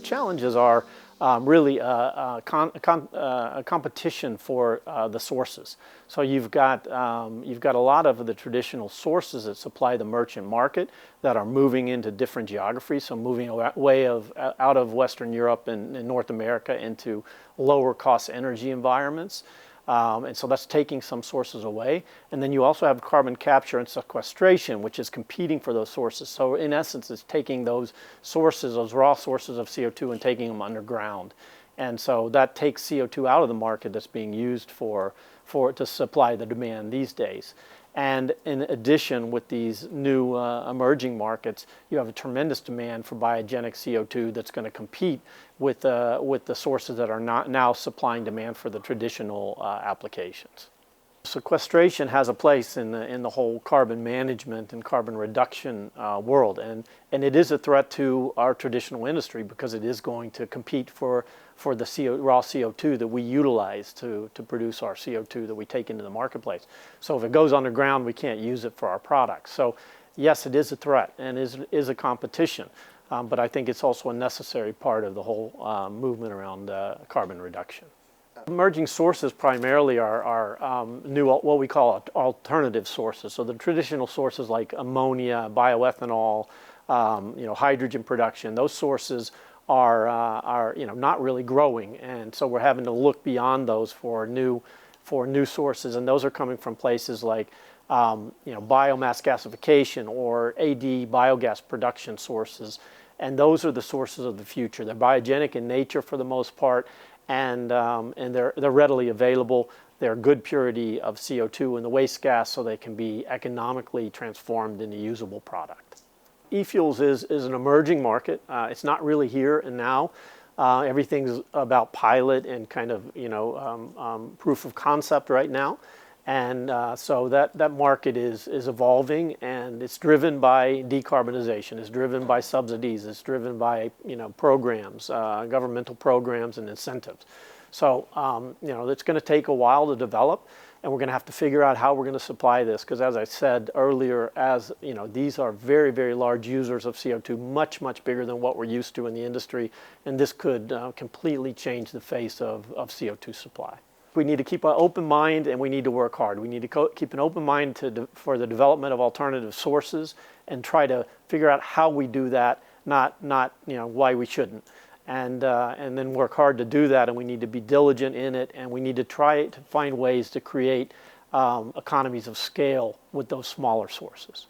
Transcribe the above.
challenges are really a competition for the sources. So you've got a lot of the traditional sources that supply the merchant market that are moving into different geographies, so moving away out of Western Europe and North America into lower cost energy environments. And so that's taking some sources away. And then you also have carbon capture and sequestration, which is competing for those sources. So in essence, it's taking those sources, those raw sources of CO2 and taking them underground. And so that takes CO2 out of the market that's being used to supply the demand these days. And in addition, with these new emerging markets, you have a tremendous demand for biogenic CO2 that's going to compete with the sources that are not now supplying demand for the traditional applications. Sequestration has a place in the whole carbon management and carbon reduction world, and it is a threat to our traditional industry because it is going to compete for the raw CO2 that we utilize to produce our CO2 that we take into the marketplace. So if it goes underground, we can't use it for our products. So yes, it is a threat and is a competition, but I think it's also a necessary part of the whole movement around carbon reduction. Emerging sources primarily are new, what we call alternative sources. So the traditional sources like ammonia, bioethanol, hydrogen production, those sources are not really growing, and so we're having to look beyond those for new sources, and those are coming from places like biomass gasification or AD biogas production sources, and those are the sources of the future. They're biogenic in nature for the most part, and they're readily available. They're good purity of CO2 in the waste gas, so they can be economically transformed into usable product. E-fuels is an emerging market. It's not really here and now. Everything's about pilot and kind of proof of concept right now, and so that market is evolving, and it's driven by decarbonization. It's driven by subsidies. It's driven by programs, governmental programs and incentives. So it's going to take a while to develop, and we're going to have to figure out how we're going to supply this, because as I said earlier, these are very, very large users of CO2, much, much bigger than what we're used to in the industry, and this could completely change the face of CO2 supply. We need to keep an open mind, and we need to work hard. We need to keep an open mind for the development of alternative sources and try to figure out how we do that, not why we shouldn't. And then work hard to do that, and we need to be diligent in it, and we need to try to find ways to create economies of scale with those smaller sources.